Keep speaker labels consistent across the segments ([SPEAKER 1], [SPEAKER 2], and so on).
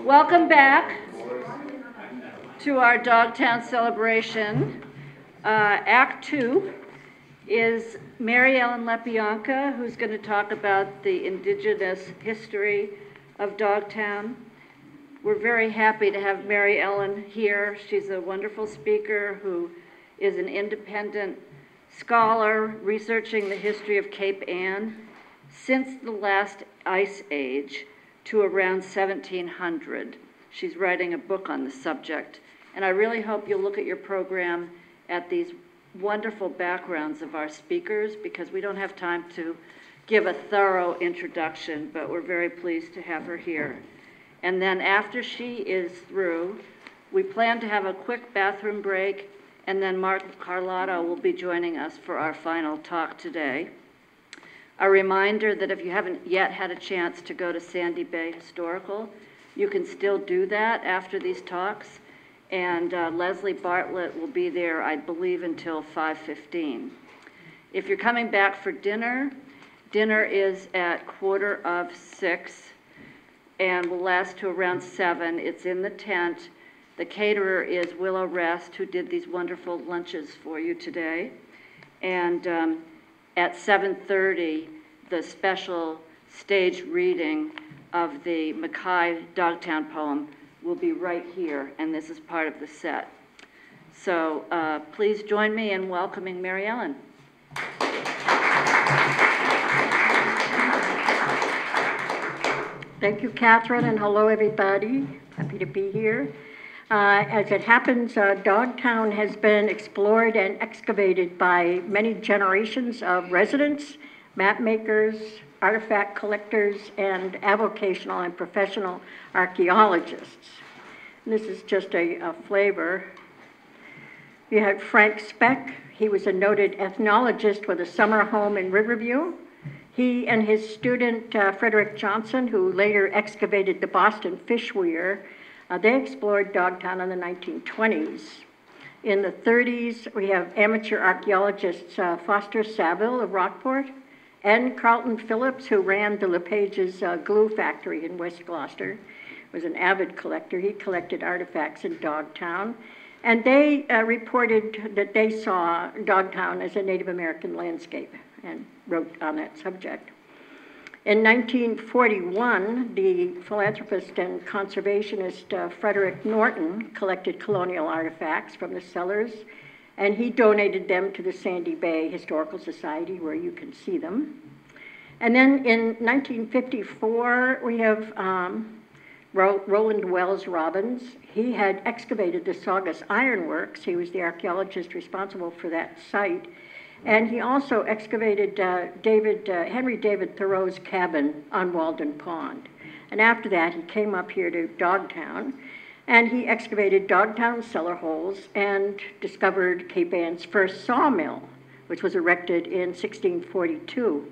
[SPEAKER 1] Welcome back to our Dogtown celebration. Act 2 is Mary Ellen Lepianka, who's going to talk about the Indigenous history of Dogtown. We're very happy to have Mary Ellen here. She's a wonderful speaker who is an independent scholar researching the history of Cape Ann since the last ice age to around 1700. She's writing a book on the subject. And I really hope you'll look at your program at these wonderful backgrounds of our speakers, because we don't have time to give a thorough introduction, but we're very pleased to have her here. And then after she is through, we plan to have a quick bathroom break, and then Mark Carlotta will be joining us for our final talk today. A reminder that if you haven't yet had a chance to go to Sandy Bay Historical, you can still do that after these talks. And Leslie Bartlett will be there, I believe, until 5:15. If you're coming back for dinner, dinner is at 5:45 and will last to around 7. It's in the tent. The caterer is Willow Rest, who did these wonderful lunches for you today. And at 7:30, the special stage reading of the Mackay Dogtown poem will be right here, and this is part of the set. So please join me in welcoming Mary Ellen.
[SPEAKER 2] Thank you, Catherine, and hello, everybody. Happy to be here. As it happens, Dogtown has been explored and excavated by many generations of residents, map makers, artifact collectors, and avocational and professional archaeologists. And this is just a flavor. We had Frank Speck. He was a noted ethnologist with a summer home in Riverview. He and his student, Frederick Johnson, who later excavated the Boston Fish Weir, they explored Dogtown in the 1920s. In the 30s, we have amateur archaeologists Foster Saville of Rockport and Carlton Phillips, who ran the LePage's glue factory in West Gloucester. Was an avid collector. He collected artifacts in Dogtown. And they reported that they saw Dogtown as a Native American landscape and wrote on that subject. In 1941, the philanthropist and conservationist Frederick Norton collected colonial artifacts from the cellars, and he donated them to the Sandy Bay Historical Society, where you can see them. And then in 1954, we have Roland Wells Robbins. He had excavated the Saugus Iron Works. He was the archaeologist responsible for that site. And he also excavated Henry David Thoreau's cabin on Walden Pond. And after that, he came up here to Dogtown, and he excavated Dogtown cellar holes and discovered Cape Ann's first sawmill, which was erected in 1642.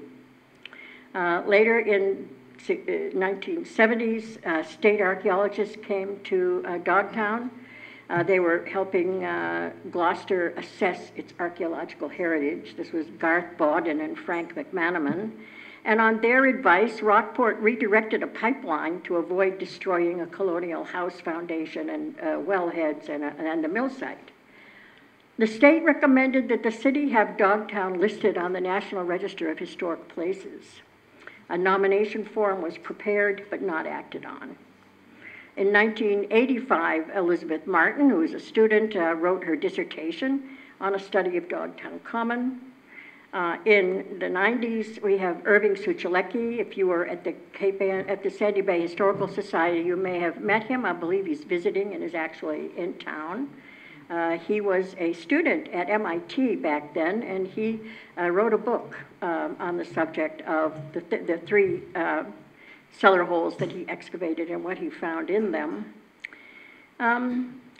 [SPEAKER 2] Later in 1970s, state archaeologists came to Dogtown. They were helping Gloucester assess its archaeological heritage. This was Garth Bawden and Frank McManaman. And on their advice, Rockport redirected a pipeline to avoid destroying a colonial house foundation and wellheads and the mill site. The state recommended that the city have Dogtown listed on the National Register of Historic Places. A nomination form was prepared but not acted on. In 1985, Elizabeth Martin, who was a student, wrote her dissertation on a study of Dogtown Common. In the 90s, we have Irving Suchalecki. If you were at the Sandy Bay Historical Society, you may have met him. I believe he's visiting and is actually in town. He was a student at MIT back then, and he wrote a book on the subject of the three cellar holes that he excavated and what he found in them.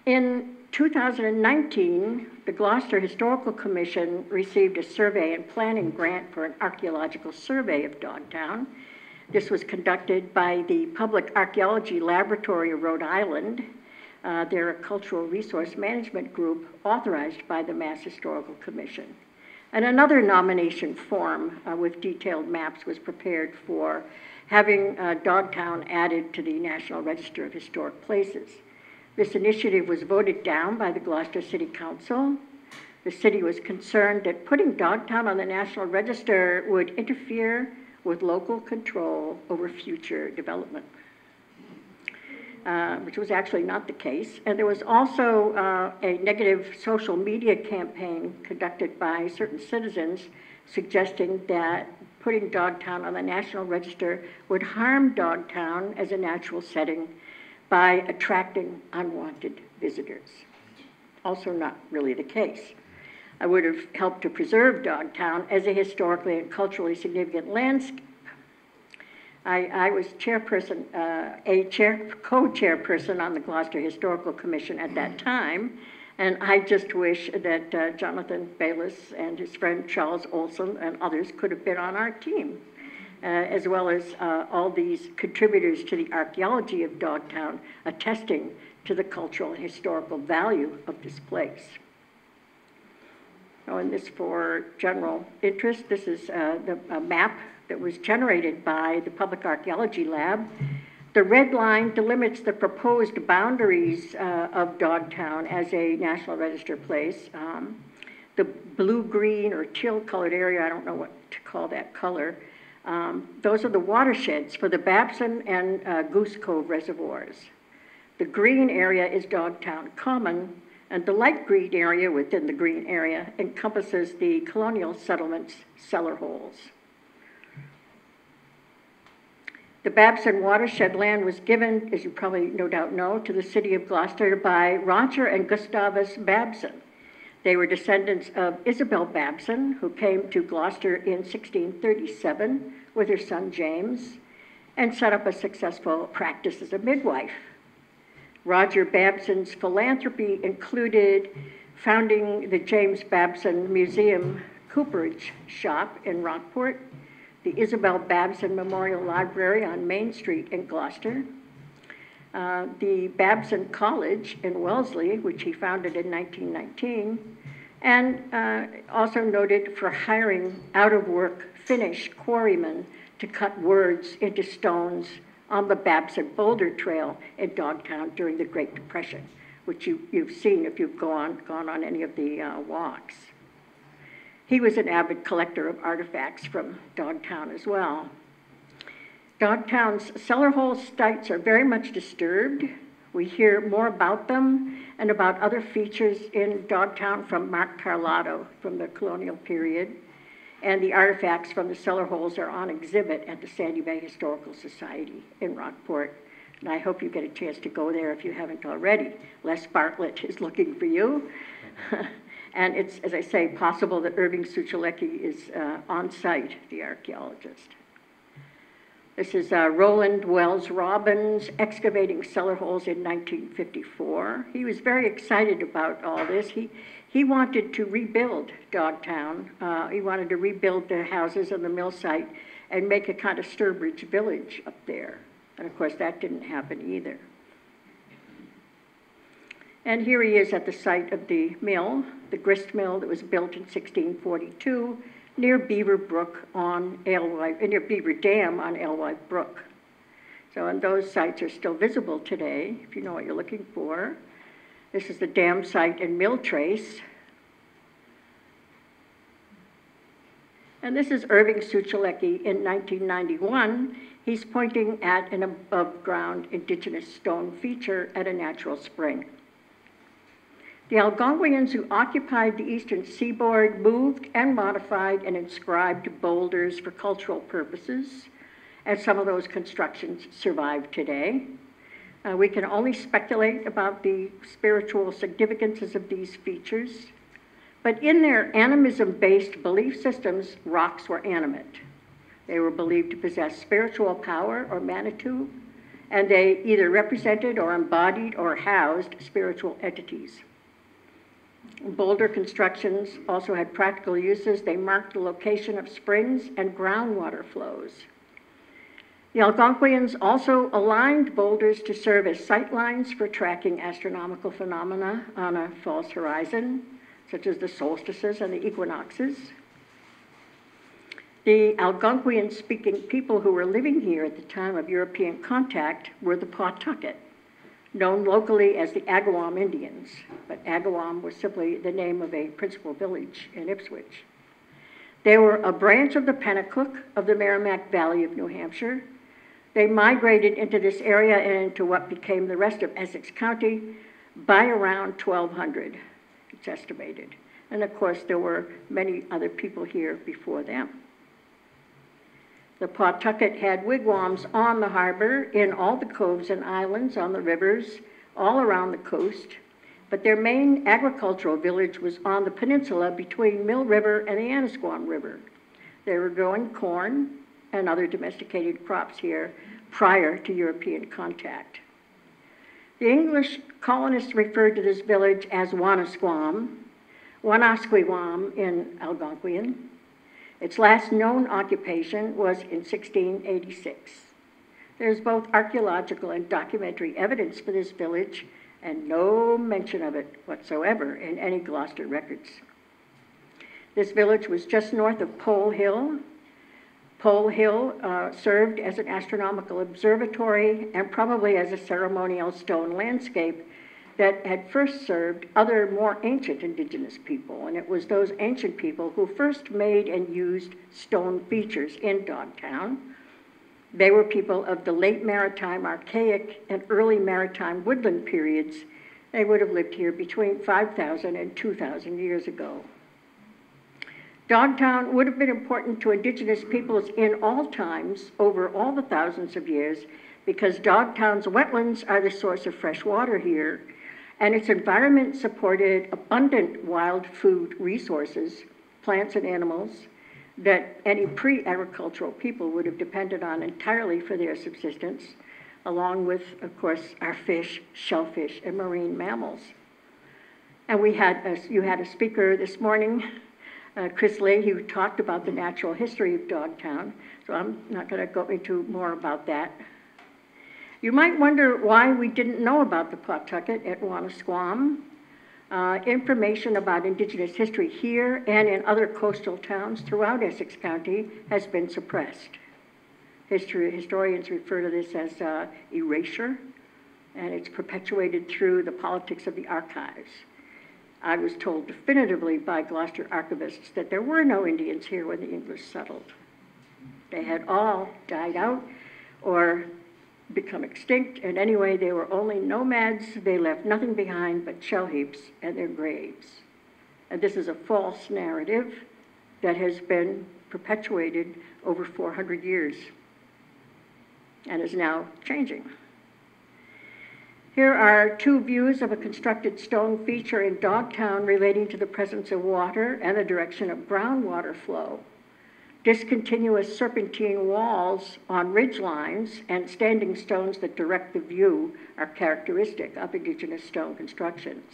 [SPEAKER 2] In 2019, the Gloucester Historical Commission received a survey and planning grant for an archaeological survey of Dogtown. This was conducted by the Public Archaeology Laboratory of Rhode Island. They're a cultural resource management group authorized by the Mass Historical Commission. And another nomination form with detailed maps was prepared for having Dogtown added to the National Register of Historic Places. This initiative was voted down by the Gloucester City Council. The city was concerned that putting Dogtown on the National Register would interfere with local control over future development, which was actually not the case. And there was also a negative social media campaign conducted by certain citizens suggesting that putting Dogtown on the National Register would harm Dogtown as a natural setting by attracting unwanted visitors. Also not really the case. I would have helped to preserve Dogtown as a historically and culturally significant landscape. I was chairperson, co-chairperson on the Gloucester Historical Commission at that time, and I just wish that Jonathan Bayliss and his friend Charles Olson and others could have been on our team, as well as all these contributors to the archaeology of Dogtown, attesting to the cultural and historical value of this place. Oh, and this for general interest, this is a map that was generated by the Public Archaeology Lab. The red line delimits the proposed boundaries of Dogtown as a National Register place. The blue-green or teal-colored area, I don't know what to call that color, those are the watersheds for the Babson and Goose Cove reservoirs. The green area is Dogtown Common, and the light green area within the green area encompasses the colonial settlement's cellar holes. The Babson Watershed land was given, as you probably no doubt know, to the city of Gloucester by Roger and Gustavus Babson. They were descendants of Isabel Babson, who came to Gloucester in 1637 with her son James and set up a successful practice as a midwife. Roger Babson's philanthropy included founding the James Babson Museum Cooperage Shop in Rockport, the Isabel Babson Memorial Library on Main Street in Gloucester, the Babson College in Wellesley, which he founded in 1919, and also noted for hiring out-of-work Finnish quarrymen to cut words into stones on the Babson Boulder Trail in Dogtown during the Great Depression, which you've seen if you've gone on any of the walks. He was an avid collector of artifacts from Dogtown as well. Dogtown's cellar hole sites are very much disturbed. We hear more about them and about other features in Dogtown from Mark Carlotto from the colonial period. And the artifacts from the cellar holes are on exhibit at the Sandy Bay Historical Society in Rockport. And I hope you get a chance to go there if you haven't already. Les Bartlett is looking for you. And it's, as I say, possible that Irving Suchalecki is on site, the archaeologist. This is Roland Wells Robbins excavating cellar holes in 1954. He was very excited about all this. He wanted to rebuild Dogtown. He wanted to rebuild the houses on the mill site and make a kind of Sturbridge village up there. And of course, that didn't happen either. And here he is at the site of the mill, the Grist Mill that was built in 1642 near Beaver Brook on near Beaver Dam on Alewife Brook. So, and those sites are still visible today, if you know what you're looking for. This is the dam site and mill trace. And this is Irving Suchalecki in 1991. He's pointing at an above-ground indigenous stone feature at a natural spring. The Algonquians who occupied the eastern seaboard moved and modified and inscribed boulders for cultural purposes, and some of those constructions survive today. We can only speculate about the spiritual significances of these features, but in their animism-based belief systems, rocks were animate. They were believed to possess spiritual power or manitou, and they either represented or embodied or housed spiritual entities. Boulder constructions also had practical uses. They marked the location of springs and groundwater flows. The Algonquians also aligned boulders to serve as sightlines for tracking astronomical phenomena on a false horizon, such as the solstices and the equinoxes. The Algonquian-speaking people who were living here at the time of European contact were the Pawtucket, known locally as the Agawam Indians, but Agawam was simply the name of a principal village in Ipswich. They were a branch of the Pennacook of the Merrimack Valley of New Hampshire. They migrated into this area and into what became the rest of Essex County by around 1200, it's estimated. And of course, there were many other people here before them. The Pawtucket had wigwams on the harbor, in all the coves and islands, on the rivers, all around the coast, but their main agricultural village was on the peninsula between Mill River and the Annisquam River. They were growing corn and other domesticated crops here prior to European contact. The English colonists referred to this village as Wanasquam, Wanasquiwam in Algonquian. Its last known occupation was in 1686. There's both archaeological and documentary evidence for this village, and no mention of it whatsoever in any Gloucester records. This village was just north of Pole Hill. Pole Hill served as an astronomical observatory and probably as a ceremonial stone landscape that had first served other more ancient indigenous people. And it was those ancient people who first made and used stone features in Dogtown. They were people of the late maritime archaic and early maritime woodland periods. They would have lived here between 5,000 and 2,000 years ago. Dogtown would have been important to indigenous peoples in all times over all the thousands of years because Dogtown's wetlands are the source of fresh water here, and its environment supported abundant wild food resources, plants and animals, that any pre-agricultural people would have depended on entirely for their subsistence, along with, of course, our fish, shellfish, and marine mammals. And you had a speaker this morning, Chris Leahy, who talked about the natural history of Dogtown, so I'm not going to go into more about that. You might wonder why we didn't know about the Pawtucket at Wanasquam. Information about indigenous history here and in other coastal towns throughout Essex County has been suppressed. Historians refer to this as erasure, and it's perpetuated through the politics of the archives. I was told definitively by Gloucester archivists that there were no Indians here when the English settled. They had all died out or become extinct, and anyway, they were only nomads. They left nothing behind but shell heaps and their graves. And this is a false narrative that has been perpetuated over 400 years and is now changing. Here are two views of a constructed stone feature in Dogtown relating to the presence of water and the direction of groundwater flow. Discontinuous serpentine walls on ridge lines and standing stones that direct the view are characteristic of indigenous stone constructions.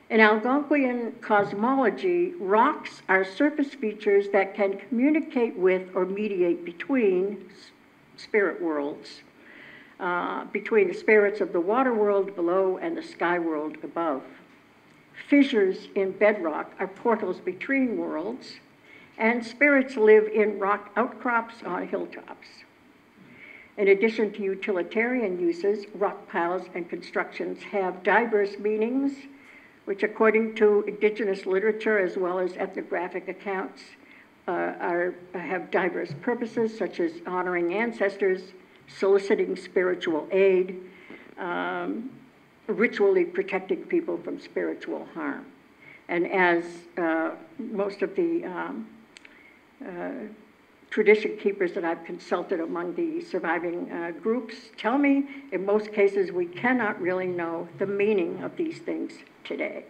[SPEAKER 2] In Algonquian cosmology, rocks are surface features that can communicate with or mediate between spirit worlds, between the spirits of the water world below and the sky world above. Fissures in bedrock are portals between worlds, and spirits live in rock outcrops on hilltops. In addition to utilitarian uses, rock piles and constructions have diverse meanings, which according to indigenous literature as well as ethnographic accounts have diverse purposes, such as honoring ancestors, soliciting spiritual aid, ritually protecting people from spiritual harm. And as most of the tradition keepers that I've consulted among the surviving groups tell me, in most cases, we cannot really know the meaning of these things today.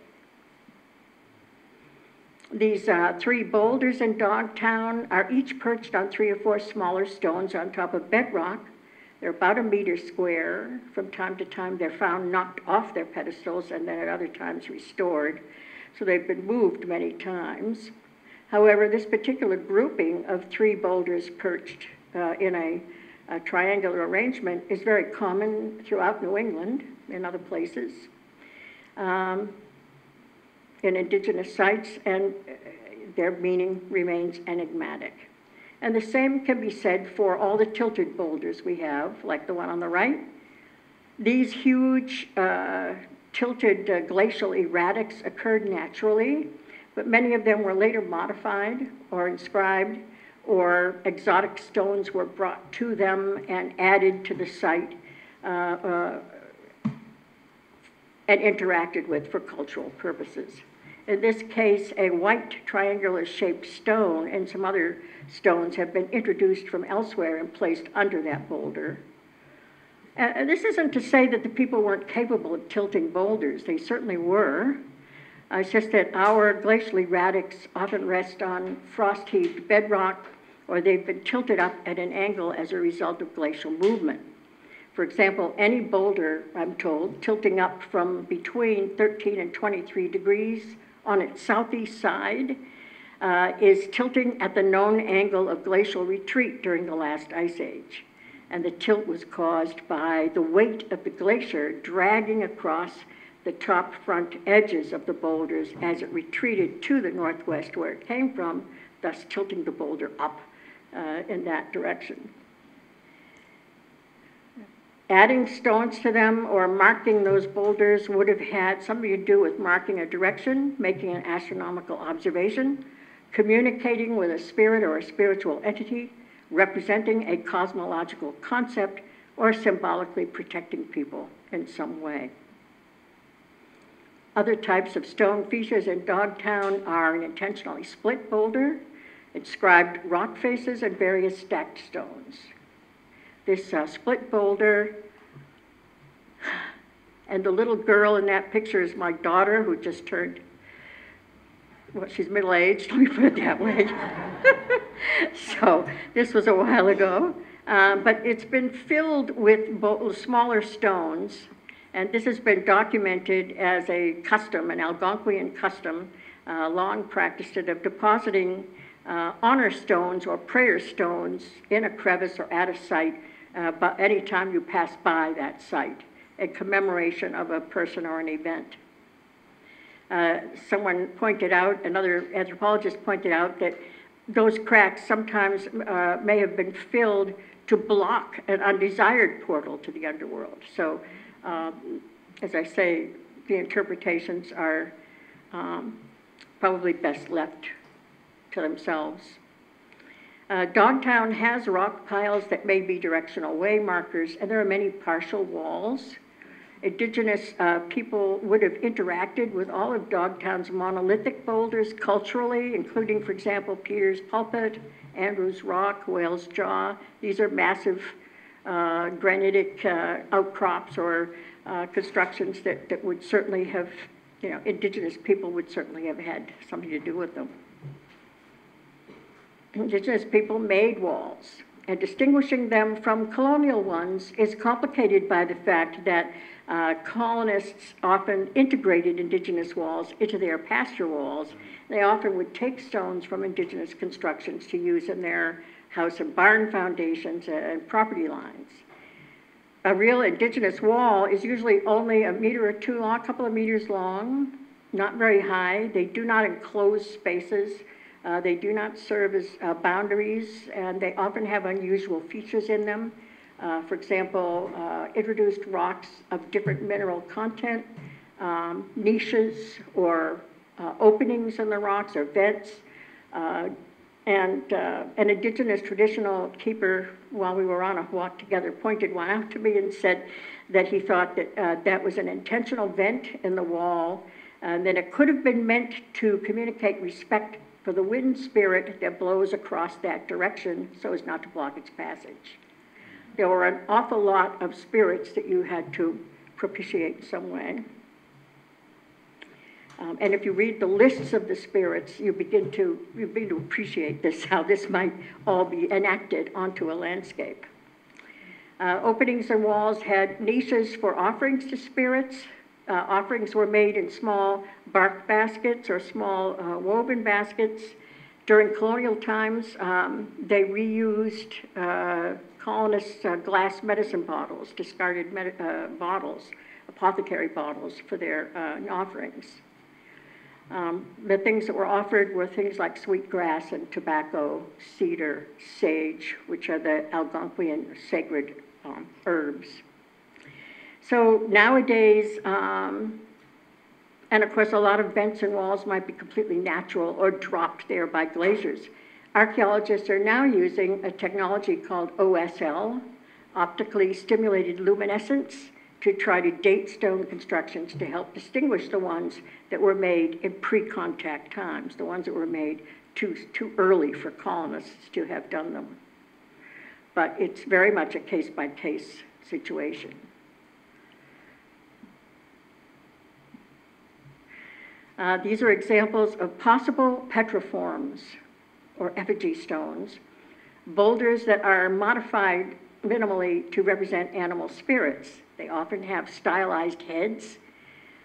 [SPEAKER 2] These three boulders in Dogtown are each perched on 3 or 4 smaller stones on top of bedrock. They're about 1 meter square. From time to time, they're found knocked off their pedestals and then at other times restored. So they've been moved many times. However, this particular grouping of 3 boulders perched in a triangular arrangement is very common throughout New England and other places in indigenous sites, and their meaning remains enigmatic. And the same can be said for all the tilted boulders we have, like the one on the right. These huge tilted glacial erratics occurred naturally, but many of them were later modified or inscribed, or exotic stones were brought to them and added to the site and interacted with for cultural purposes. In this case, a white triangular shaped stone and some other stones have been introduced from elsewhere and placed under that boulder. And this isn't to say that the people weren't capable of tilting boulders. They certainly were. It's just that our glacial erratics often rest on frost-heaved bedrock, or they've been tilted up at an angle as a result of glacial movement. For example, any boulder, I'm told, tilting up from between 13 and 23 degrees on its southeast side is tilting at the known angle of glacial retreat during the last ice age. And the tilt was caused by the weight of the glacier dragging across the top front edges of the boulders as it retreated to the northwest where it came from, thus tilting the boulder up in that direction. Adding stones to them or marking those boulders would have had something to do with marking a direction, making an astronomical observation, communicating with a spirit or a spiritual entity, representing a cosmological concept, or symbolically protecting people in some way. Other types of stone features in Dogtown are an intentionally split boulder, inscribed rock faces, and various stacked stones. This split boulder, and the little girl in that picture is my daughter, who just turned, well, she's middle-aged, let me put it that way. So this was a while ago, but it's been filled with smaller stones, and this has been documented as a custom, an Algonquian custom, long practiced it, of depositing honor stones or prayer stones in a crevice or at a site but any time you pass by that site, in commemoration of a person or an event. Someone pointed out, another anthropologist pointed out, that those cracks sometimes may have been filled to block an undesired portal to the underworld. So, as I say, the interpretations are probably best left to themselves. Dogtown has rock piles that may be directional way markers, and there are many partial walls. Indigenous people would have interacted with all of Dogtown's monolithic boulders culturally, including, for example, Peter's Pulpit, Andrew's Rock, Whale's Jaw. These are massive granitic outcrops or constructions that would certainly have, Indigenous people would certainly have had something to do with them. Indigenous people made walls, and distinguishing them from colonial ones is complicated by the fact that colonists often integrated Indigenous walls into their pasture walls. They often would take stones from Indigenous constructions to use in their house and barn foundations and property lines. A real Indigenous wall is usually only a meter or two long, a couple of meters long, not very high. They do not enclose spaces. They do not serve as boundaries, and they often have unusual features in them. For example, introduced rocks of different mineral content, niches or openings in the rocks or vents. And an Indigenous traditional keeper, while we were on a walk together, pointed one out to me and said that he thought that that was an intentional vent in the wall, and that it could have been meant to communicate respect for the wind spirit that blows across that direction so as not to block its passage. There were an awful lot of spirits that you had to propitiate in some way. And if you read the lists of the spirits, you begin to appreciate this, how this might all be enacted onto a landscape. Openings and walls had niches for offerings to spirits. Offerings were made in small bark baskets or small woven baskets. During colonial times, they reused colonists' glass medicine bottles, discarded bottles, apothecary bottles for their offerings. The things that were offered were things like sweetgrass and tobacco, cedar, sage, which are the Algonquian sacred herbs. So nowadays, and of course a lot of vents and walls might be completely natural or dropped there by glaziers. Archaeologists are now using a technology called OSL, optically stimulated luminescence, to try to date stone constructions to help distinguish the ones that were made in pre-contact times, the ones that were made too early for colonists to have done them. But it's very much a case-by-case situation. These are examples of possible petroforms, or effigy stones, boulders that are modified minimally to represent animal spirits. They often have stylized heads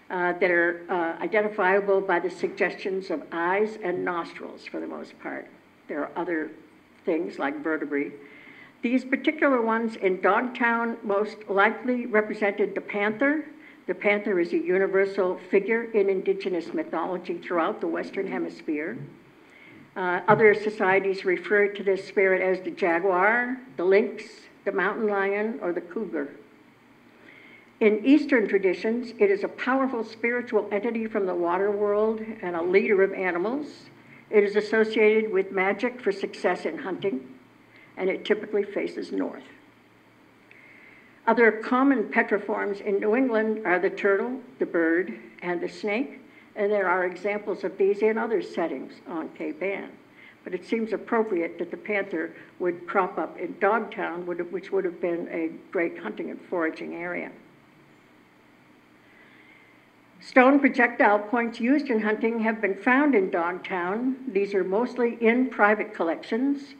[SPEAKER 2] that are identifiable by the suggestions of eyes and nostrils for the most part. There are other things like vertebrae. These particular ones in Dogtown most likely represented the panther. The panther is a universal figure in Indigenous mythology throughout the Western Hemisphere. Other societies refer to this spirit as the jaguar, the lynx, the mountain lion, or the cougar. In Eastern traditions, it is a powerful spiritual entity from the water world and a leader of animals. It is associated with magic for success in hunting, and it typically faces north. Other common petroforms in New England are the turtle, the bird, and the snake, and there are examples of these in other settings on Cape Ann. But it seems appropriate that the panther would crop up in Dogtown, which would have been a great hunting and foraging area. Stone projectile points used in hunting have been found in Dogtown. These are mostly in private collections,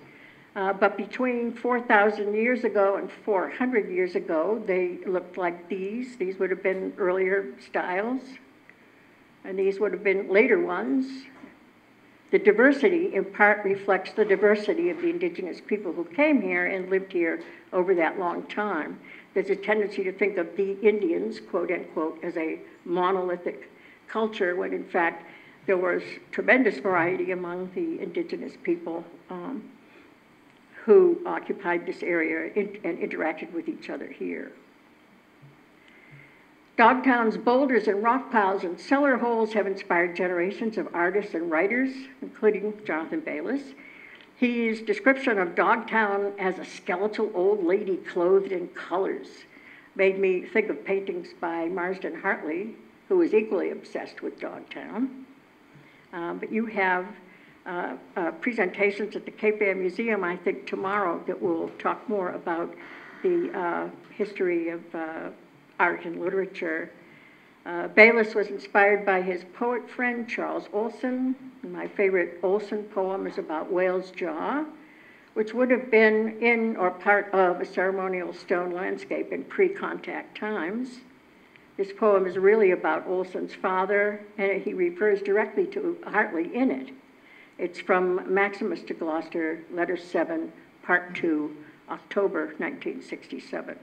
[SPEAKER 2] but between 4,000 years ago and 400 years ago, they looked like these. These would have been earlier styles, and these would have been later ones. The diversity in part reflects the diversity of the indigenous people who came here and lived here over that long time. There's a tendency to think of the Indians, quote unquote, as a monolithic culture, when in fact there was tremendous variety among the indigenous people who occupied this area and interacted with each other here. Dogtown's boulders and rock piles and cellar holes have inspired generations of artists and writers, including Jonathan Bayliss. His description of Dogtown as a skeletal old lady clothed in colors made me think of paintings by Marsden Hartley, who was equally obsessed with Dogtown. But you have presentations at the Cape Ann Museum, I think, tomorrow that will talk more about the history of art and literature. Bayliss was inspired by his poet friend, Charles Olson. My favorite Olson poem is about Whale's Jaw, which would have been in or part of a ceremonial stone landscape in pre-contact times. This poem is really about Olson's father, and he refers directly to Hartley in it. It's from Maximus to Gloucester, Letter 7, Part 2, October 1967.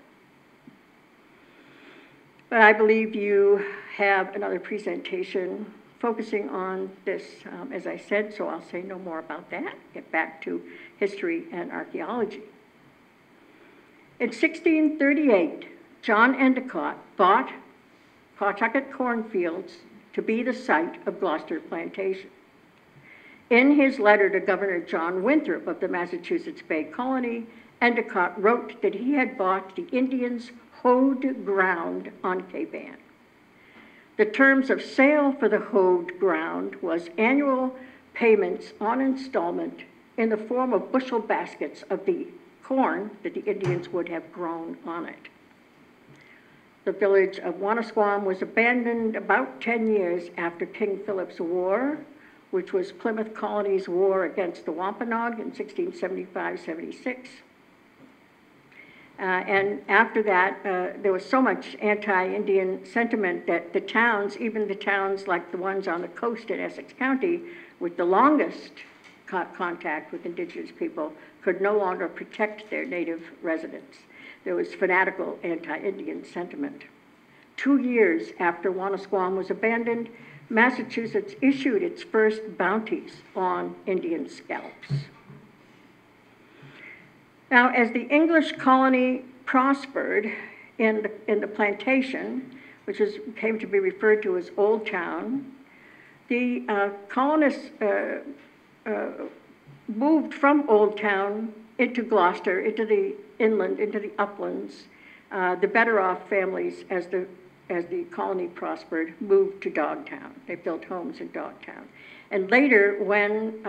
[SPEAKER 2] But I believe you have another presentation focusing on this, as I said, so I'll say no more about that. Get back to history and archaeology. In 1638, John Endicott bought Pawtucket cornfields to be the site of Gloucester Plantation. In his letter to Governor John Winthrop of the Massachusetts Bay Colony, Endicott wrote that he had bought the Indians' hoed ground on Cape Ann. The terms of sale for the hoed ground was annual payments on installment in the form of bushel baskets of the corn that the Indians would have grown on it. The village of Wanasquam was abandoned about 10 years after King Philip's War, which was Plymouth Colony's war against the Wampanoag in 1675-76. And after that, there was so much anti-Indian sentiment that the towns, even the towns like the ones on the coast in Essex County, with the longest contact with indigenous people, could no longer protect their native residents. There was fanatical anti-Indian sentiment. 2 years after Wanasquam was abandoned, Massachusetts issued its first bounties on Indian scalps. Now, as the English colony prospered in the plantation, which came to be referred to as Old Town, the colonists moved from Old Town into Gloucester, into the inland, into the uplands. The better off families, as the colony prospered, moved to Dogtown. They built homes in Dogtown. And later, when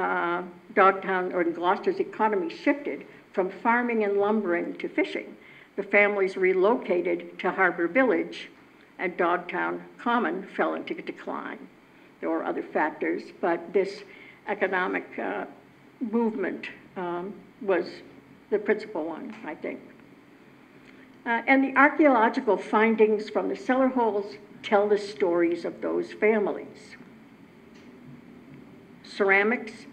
[SPEAKER 2] Dogtown, or Gloucester's economy shifted from farming and lumbering to fishing, the families relocated to Harbor Village, and Dogtown Common fell into decline. There were other factors, but this economic movement was the principal one, I think. And the archaeological findings from the cellar holes tell the stories of those families. Ceramics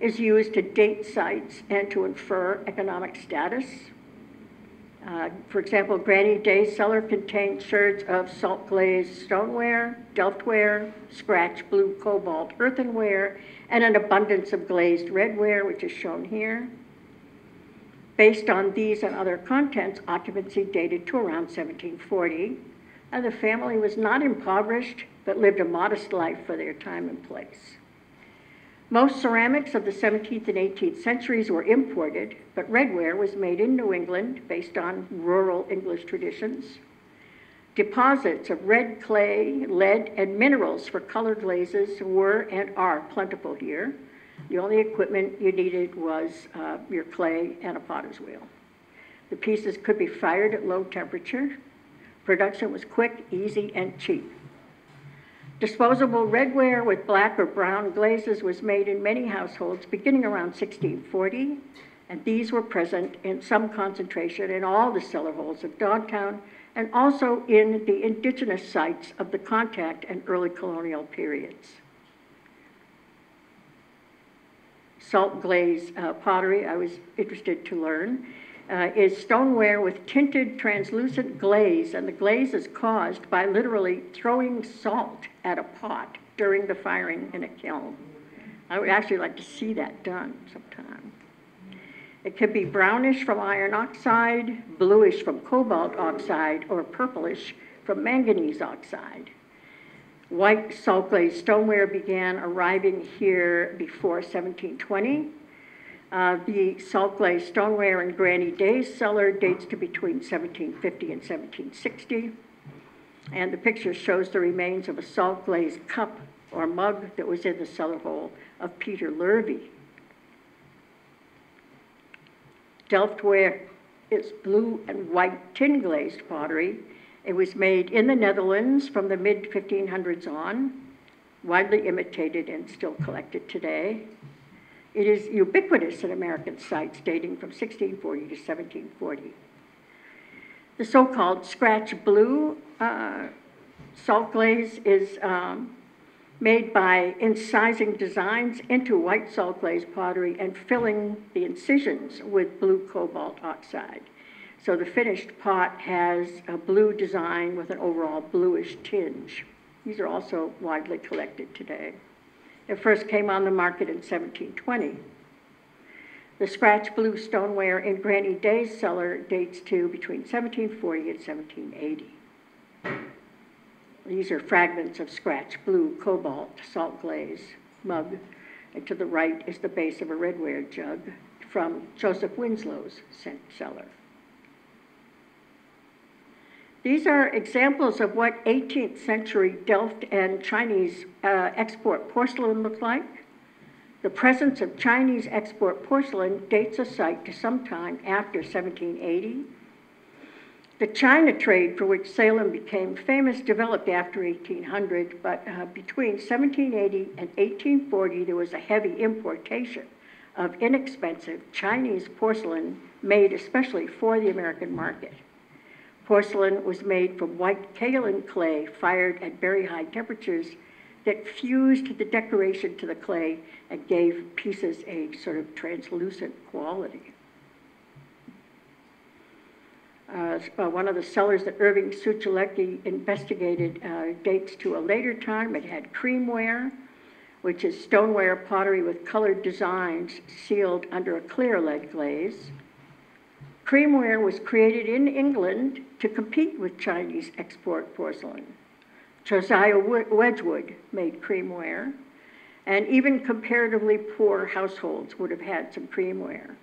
[SPEAKER 2] is used to date sites and to infer economic status. For example, Granny Day's cellar contained sherds of salt glazed stoneware, delftware, scratch blue cobalt earthenware, and an abundance of glazed redware, which is shown here. Based on these and other contents, occupancy dated to around 1740, and the family was not impoverished, but lived a modest life for their time and place. Most ceramics of the 17th and 18th centuries were imported, but redware was made in New England based on rural English traditions. Deposits of red clay, lead, and minerals for color glazes were and are plentiful here. The only equipment you needed was your clay and a potter's wheel. The pieces could be fired at low temperature. Production was quick, easy, and cheap. Disposable redware with black or brown glazes was made in many households beginning around 1640, and these were present in some concentration in all the cellar holes of Dogtown and also in the indigenous sites of the contact and early colonial periods. Salt glaze pottery, I was interested to learn, is stoneware with tinted translucent glaze, and the glaze is caused by literally throwing salt at a pot during the firing in a kiln. I would actually like to see that done sometime. It could be brownish from iron oxide, bluish from cobalt oxide, or purplish from manganese oxide. White salt glazed stoneware began arriving here before 1720. The salt glazed stoneware in Granny Day's cellar dates to between 1750 and 1760. And the picture shows the remains of a salt glazed cup or mug that was in the cellar hole of Peter Lurvy. Delftware is blue and white tin glazed pottery. It was made in the Netherlands from the mid-1500s on, widely imitated and still collected today. It is ubiquitous at American sites dating from 1640 to 1740. The so-called scratch blue salt glaze is made by incising designs into white salt glaze pottery and filling the incisions with blue cobalt oxide. So the finished pot has a blue design with an overall bluish tinge. These are also widely collected today. It first came on the market in 1720. The scratch blue stoneware in Granny Day's cellar dates to between 1740 and 1780. These are fragments of scratch blue cobalt salt glaze mug, and to the right is the base of a redware jug from Joseph Winslow's cellar. These are examples of what 18th century Delft and Chinese export porcelain looked like. The presence of Chinese export porcelain dates a site to sometime after 1780. The China trade, for which Salem became famous, developed after 1800, but between 1780 and 1840, there was a heavy importation of inexpensive Chinese porcelain made especially for the American market. Porcelain was made from white kaolin clay fired at very high temperatures that fused the decoration to the clay and gave pieces a sort of translucent quality. One of the cellars that Irving Suchalecki investigated dates to a later time. It had creamware, which is stoneware pottery with colored designs sealed under a clear lead glaze. Creamware was created in England to compete with Chinese export porcelain. Josiah Wedgwood made creamware, and even comparatively poor households would have had some creamware.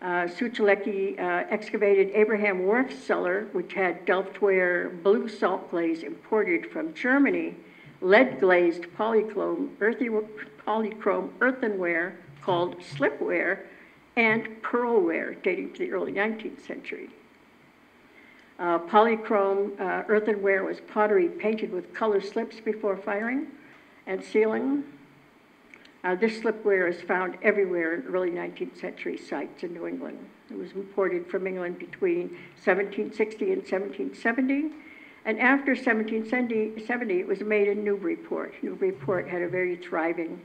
[SPEAKER 2] Suchalecki excavated Abraham Wharf's cellar, which had Delftware blue salt glaze imported from Germany, lead-glazed polychrome earthenware called slipware, and pearlware dating to the early 19th century. Polychrome earthenware was pottery painted with color slips before firing and sealing. This slipware is found everywhere in early 19th century sites in New England. It was imported from England between 1760 and 1770, and after 1770 it was made in Newburyport. Newburyport had a very thriving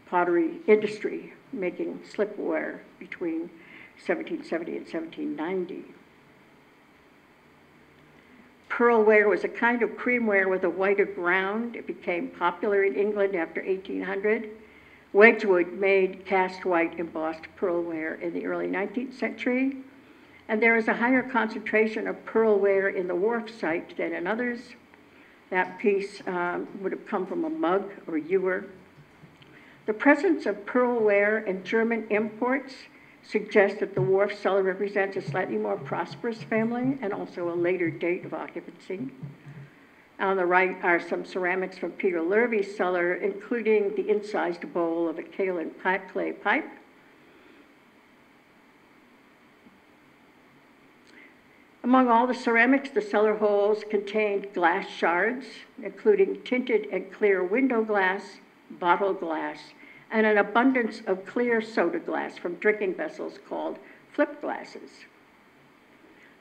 [SPEAKER 2] pottery industry, making slipware between 1770 and 1790. Pearlware was a kind of creamware with a whiter ground. It became popular in England after 1800. Wedgwood made cast white embossed pearlware in the early 19th century, and there is a higher concentration of pearlware in the Wharf site than in others. That piece would have come from a mug or ewer. The presence of pearlware and German imports suggests that the Wharf cellar represents a slightly more prosperous family and also a later date of occupancy. On the right are some ceramics from Peter Lurvy's cellar, including the incised bowl of a kaolin clay pipe. Among all the ceramics, the cellar holes contained glass shards, including tinted and clear window glass, bottle glass, and an abundance of clear soda glass from drinking vessels called flip glasses.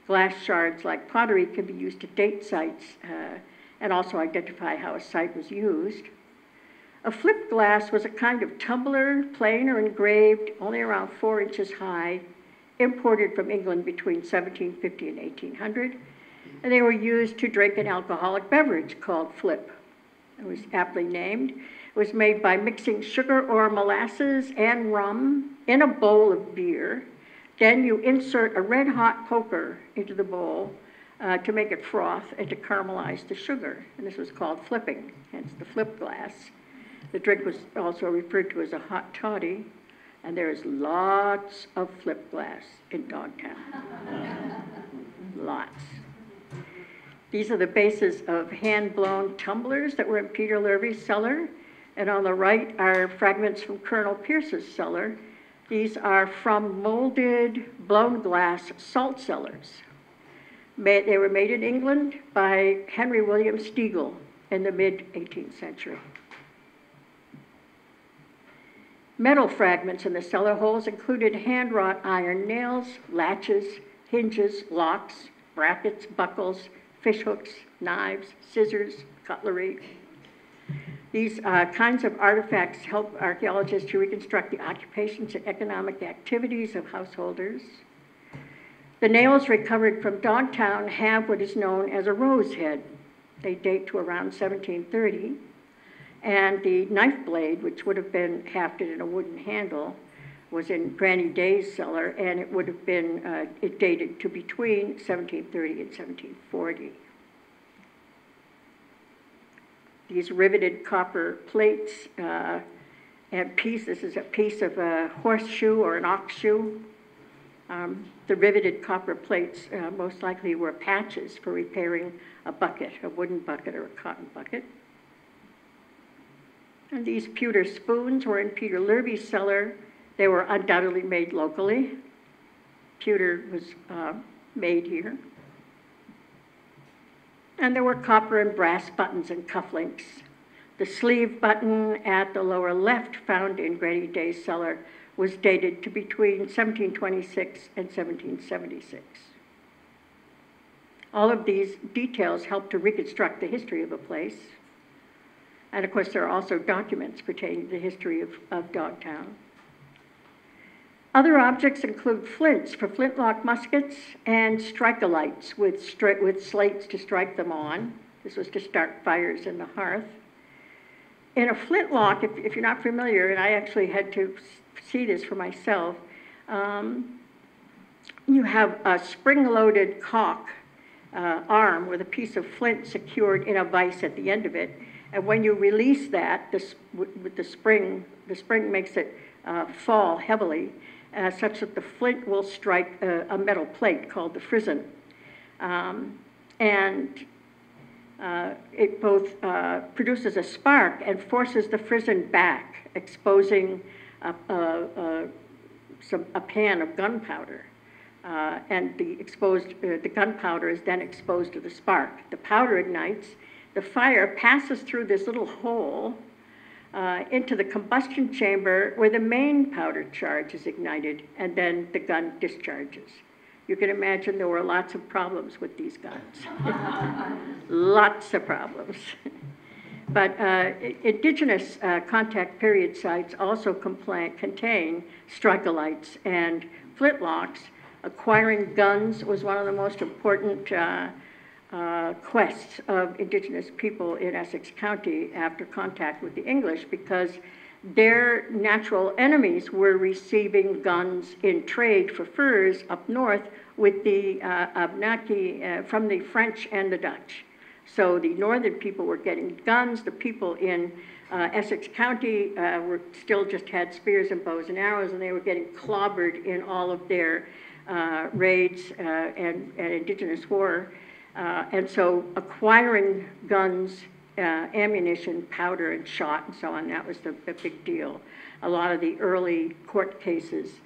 [SPEAKER 2] Glass shards, like pottery, can be used to date sites and also identify how a site was used. A flip glass was a kind of tumbler, plain or engraved, only around 4 inches high, imported from England between 1750 and 1800, and they were used to drink an alcoholic beverage called flip. It was aptly named. It was made by mixing sugar or molasses and rum in a bowl of beer. Then you insert a red-hot poker into the bowl to make it froth and to caramelize the sugar. And this was called flipping, hence the flip glass. The drink was also referred to as a hot toddy, and there is lots of flip glass in Dogtown. Lots. These are the bases of hand-blown tumblers that were in Peter Lurvy's cellar, and on the right are fragments from Colonel Pierce's cellar. These are from molded, blown glass salt cellars. They were made in England by Henry William Stiegel in the mid-18th century. Metal fragments in the cellar holes included hand-wrought iron nails, latches, hinges, locks, brackets, buckles, fishhooks, knives, scissors, cutlery. These kinds of artifacts help archaeologists to reconstruct the occupations and economic activities of householders. The nails recovered from Dogtown have what is known as a rose head. They date to around 1730. And the knife blade, which would have been hafted in a wooden handle, was in Granny Day's cellar, and it would have been, it dated to between 1730 and 1740. These riveted copper plates and this is a piece of a horseshoe or an ox shoe. The riveted copper plates most likely were patches for repairing a bucket, a wooden bucket or a cotton bucket. And these pewter spoons were in Peter Lurvy's cellar. They were undoubtedly made locally. Pewter was made here. And there were copper and brass buttons and cufflinks. The sleeve button at the lower left, found in Granny Day's cellar, was dated to between 1726 and 1776. All of these details help to reconstruct the history of a place. And of course, there are also documents pertaining to the history of Dogtown. Other objects include flints for flintlock muskets and strike-a-lights with slates to strike them on. This was to start fires in the hearth. In a flintlock, if you're not familiar, and I actually had to see this for myself, you have a spring-loaded caulk arm with a piece of flint secured in a vise at the end of it. And when you release that, with the spring makes it fall heavily, such that the flint will strike a metal plate called the frizzen. It both produces a spark and forces the frizzen back, exposing a pan of gunpowder. And the gunpowder is then exposed to the spark. The powder ignites. The fire passes through this little hole into the combustion chamber where the main powder charge is ignited, and then the gun discharges. You can imagine there were lots of problems with these guns. Lots of problems. But Indigenous contact period sites also contain strike-a-lights and flintlocks. Acquiring guns was one of the most important quests of Indigenous people in Essex County after contact with the English, because their natural enemies were receiving guns in trade for furs up north with the Abenaki from the French and the Dutch. So the northern people were getting guns. The people in Essex County still just had spears and bows and arrows, and they were getting clobbered in all of their raids and Indigenous war. And so acquiring guns, ammunition, powder, and shot, and so on, that was the big deal. A lot of the early court cases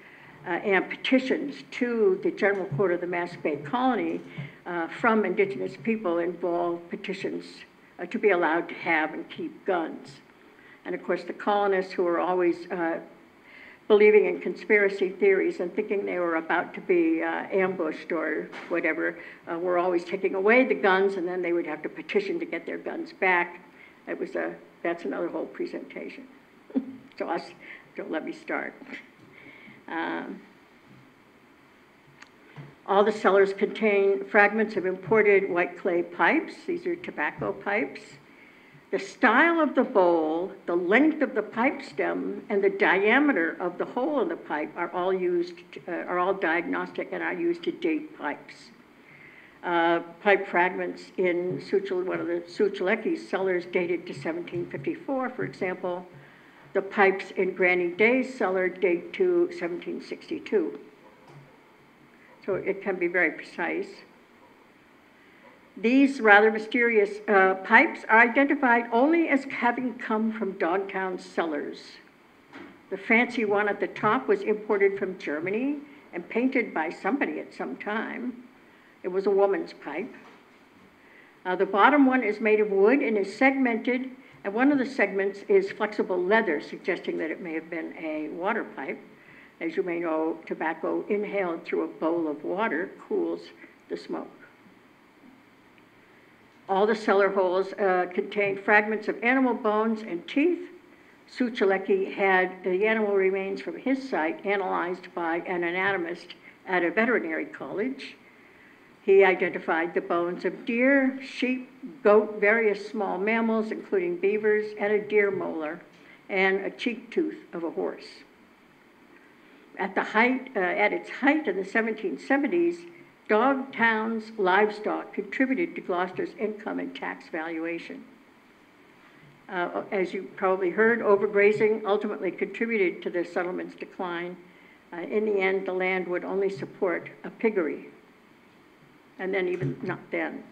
[SPEAKER 2] and petitions to the General Court of the Mass Bay Colony from Indigenous people involved petitions to be allowed to have and keep guns. And of course, the colonists, who were always believing in conspiracy theories and thinking they were about to be ambushed or whatever, were always taking away the guns, and then they would have to petition to get their guns back. That's another whole presentation. So don't let me start. All the cellars contain fragments of imported white clay pipes. These are tobacco pipes. The style of the bowl, the length of the pipe stem, and the diameter of the hole in the pipe are all diagnostic and are used to date pipes. Pipe fragments in one of the Suchaleki cellars dated to 1754, for example. The pipes in Granny Day's cellar date to 1762. So it can be very precise. These rather mysterious pipes are identified only as having come from Dogtown cellars. The fancy one at the top was imported from Germany and painted by somebody at some time. It was a woman's pipe. The bottom one is made of wood and is segmented, and one of the segments is flexible leather, suggesting that it may have been a water pipe. As you may know, tobacco inhaled through a bowl of water cools the smoke. All the cellar holes contain fragments of animal bones and teeth. Suchaleki had the animal remains from his site analyzed by an anatomist at a veterinary college. He identified the bones of deer, sheep, goat, various small mammals, including beavers, and a deer molar, and a cheek tooth of a horse. At its height in the 1770s, Dogtown's livestock contributed to Gloucester's income and tax valuation. As you probably heard, overgrazing ultimately contributed to the settlement's decline. In the end, the land would only support a piggery, and then even not then.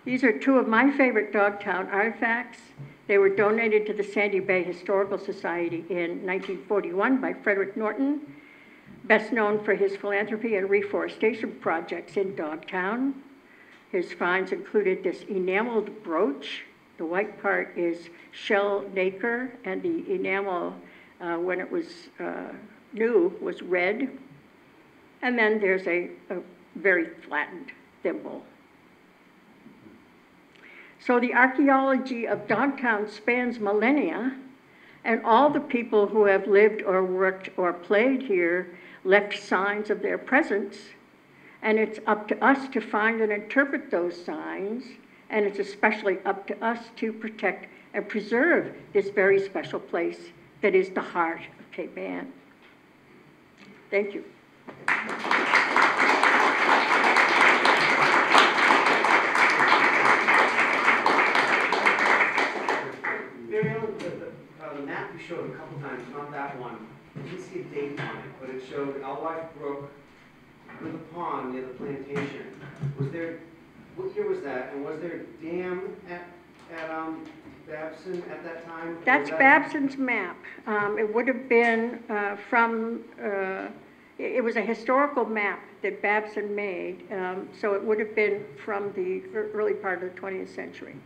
[SPEAKER 2] These are two of my favorite Dogtown artifacts. They were donated to the Sandy Bay Historical Society in 1941 by Frederick Norton, best known for his philanthropy and reforestation projects in Dogtown. His finds included this enameled brooch. The white part is shell nacre, and the enamel, when it was new, was red. And then there's a very flattened thimble. So the archaeology of Dogtown spans millennia, And all the people who have lived or worked or played here left signs of their presence. And it's up to us to find and interpret those signs. And it's especially up to us to protect and preserve this very special place that is the heart of Cape Ann. Thank you.
[SPEAKER 3] The map you showed a couple times, not that one, I didn't see a date on it, but it showed Alewife Brook with a pond near the plantation. Was there, what year was that? And was there a dam at Babson at that time?
[SPEAKER 2] That's Babson's map. It would have been it was a historical map that Babson made, so it would have been from the early part of the 20th century.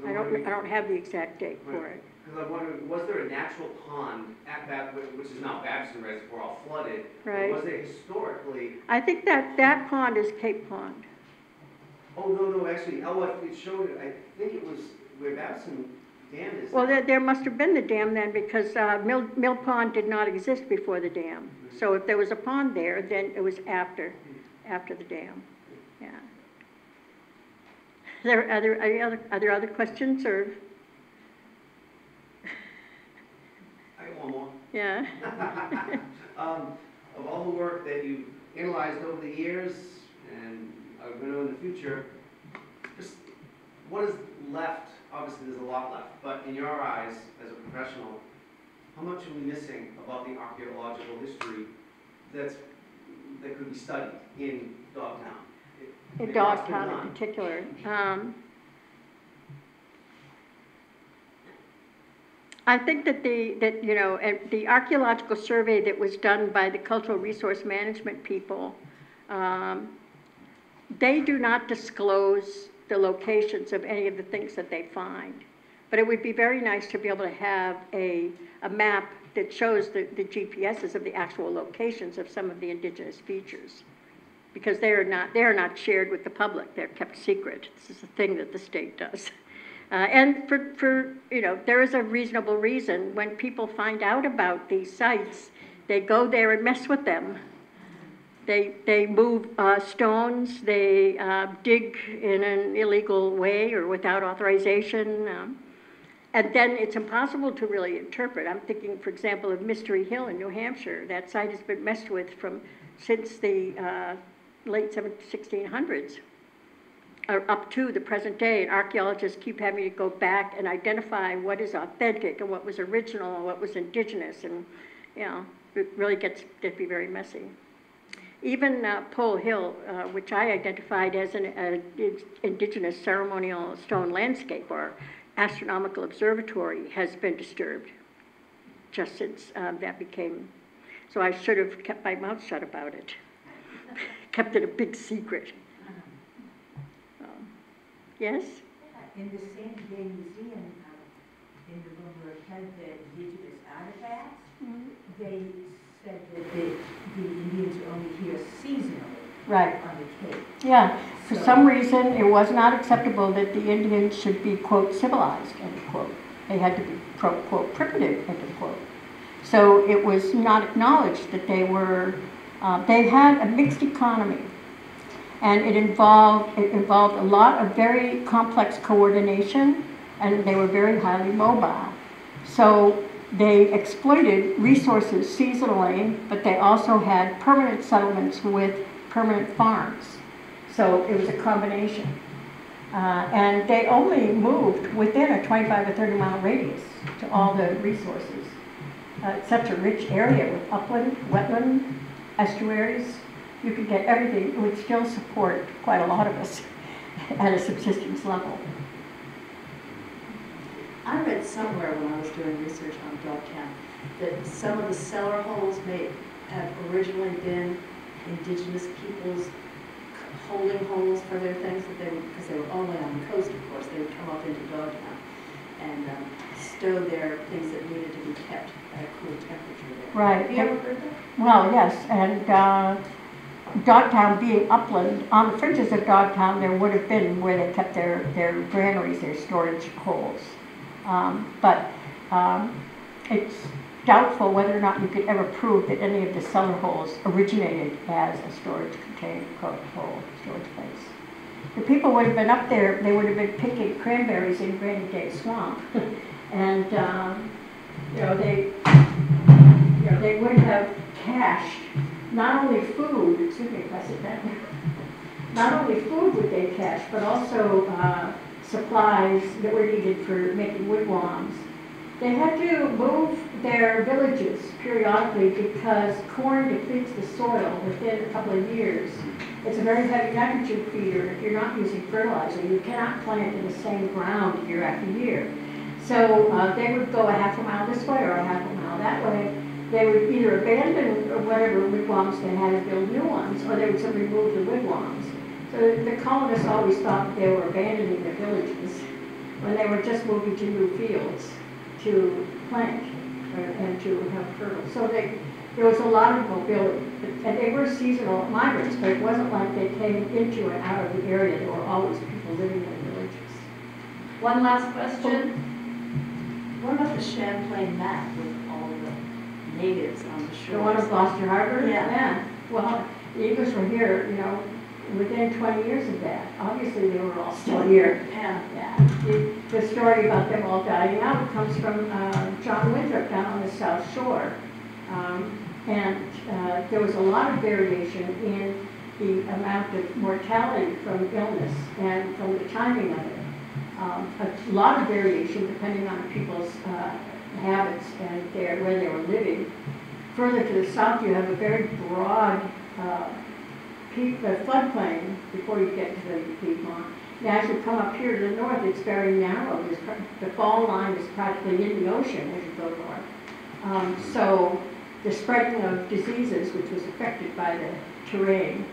[SPEAKER 2] I don't have the exact date for it.
[SPEAKER 3] Because I wondered, was there a natural pond at which is now Babson Reservoir, all flooded?
[SPEAKER 2] Right.
[SPEAKER 3] Or was there historically?
[SPEAKER 2] I think that pond is Cape Pond.
[SPEAKER 3] Oh, no, actually, Alewife, it showed it, I think it was where Babson Dam is.
[SPEAKER 2] Well, there must have been the dam then, because Mill Pond did not exist before the dam.
[SPEAKER 3] Mm-hmm.
[SPEAKER 2] So if there was a pond there, then it was after the dam. Yeah. Are there other questions, or?
[SPEAKER 3] I got one more.
[SPEAKER 2] Yeah.
[SPEAKER 3] Of all the work that you've analyzed over the years and are going to do in the future, just what is left? Obviously, there's a lot left, but in your eyes, as a professional, how much are we missing about the archaeological history that could be studied in Dogtown?
[SPEAKER 2] In Dogtown in particular. I think that the archaeological survey that was done by the cultural resource management people, they do not disclose the locations of any of the things that they find. But it would be very nice to be able to have a map that shows the GPSs of the actual locations of some of the indigenous features, because they are not shared with the public. They're kept secret. This is a thing that the state does. And for there is a reasonable reason. When people find out about these sites, they go there and mess with them. They move stones, they dig in an illegal way or without authorization, and then it's impossible to really interpret. I'm thinking, for example, of Mystery Hill in New Hampshire. That site has been messed with since the late 1600s. Or up to the present day, and archaeologists keep having to go back and identify what is authentic and what was original and what was indigenous, and it really gets to be very messy. Even Pole Hill, which I identified as an indigenous ceremonial stone landscape or astronomical observatory, has been disturbed just since that became. So I should have kept my mouth shut about it, kept it a big secret. Yes?
[SPEAKER 4] In the San Day Museum, in the room where it had the indigenous artifacts, they said that the Indians were only here seasonally on the Cape.
[SPEAKER 2] Yeah, for some reason it was not acceptable that the Indians should be, quote, civilized, end quote. They had to be, quote, primitive, end quote. So it was not acknowledged that they were, they had a mixed economy. And it involved a lot of very complex coordination, and they were very highly mobile. So they exploited resources seasonally, but they also had permanent settlements with permanent farms. So it was a combination. And they only moved within a 25 or 30 mile radius to all the resources. It's such a rich area with upland, wetland, estuaries. You could get everything. It would still support quite a lot of us at a subsistence level.
[SPEAKER 5] I read somewhere when I was doing research on Dogtown that some of the cellar holes may have originally been indigenous people's holding holes for their things, because they were only on the coast, of course. They would come up into Dogtown and stow their things that needed to be kept at a cool temperature there.
[SPEAKER 2] Right.
[SPEAKER 5] Have you ever heard that?
[SPEAKER 2] Well, yes, and Dogtown being upland, on the fringes of Dogtown, there would have been where they kept their granaries, their storage holes. But it's doubtful whether or not you could ever prove that any of the cellar holes originated as a storage storage place. The people would have been up there, they would have been picking cranberries in Granny Day Swamp. And, they would have cached not only food, excuse me if I sit down, not only food would they cache, but also supplies that were needed for making wigwams. They had to move their villages periodically because corn depletes the soil within a couple of years. It's a very heavy nitrogen feeder. If you're not using fertilizer, you cannot plant in the same ground year after year. So they would go a half a mile this way or a half a mile that way. They would either abandon whatever wigwams they had and build new ones, or they would simply move the wigwams. So the colonists always thought that they were abandoning their villages when they were just moving to new fields to plant and to have fertile. So there was a lot of mobility, and they were seasonal migrants, but it wasn't like they came into and out of the area. There were always people living in the villages.
[SPEAKER 1] One last question.
[SPEAKER 5] What about the Champlain map with all the natives on the shore?
[SPEAKER 2] The one of Gloucester Harbor?
[SPEAKER 5] Yeah.
[SPEAKER 2] Well, the English were here, within 20 years of that. Obviously, they were all still here.
[SPEAKER 5] Yeah.
[SPEAKER 2] The story about them all dying out comes from John Winthrop down on the South Shore. There was a lot of variation in the amount of mortality from illness and from the timing of it. A lot of variation depending on people's habits and where they were living. Further to the south, you have a very broad floodplain before you get to the Piedmont. Now, as you come up here to the north, it's very narrow. The fall line is practically in the ocean as you go north. So the spreading of diseases, which was affected by the terrain,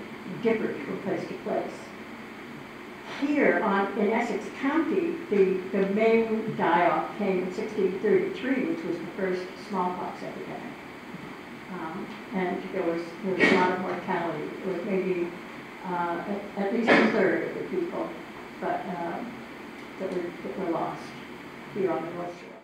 [SPEAKER 2] differed from place to place. Here in Essex County, the main die-off came in 1633, which was the first smallpox epidemic. And there was a lot of mortality. It was maybe at least a third of the people that were lost here on the North Shore.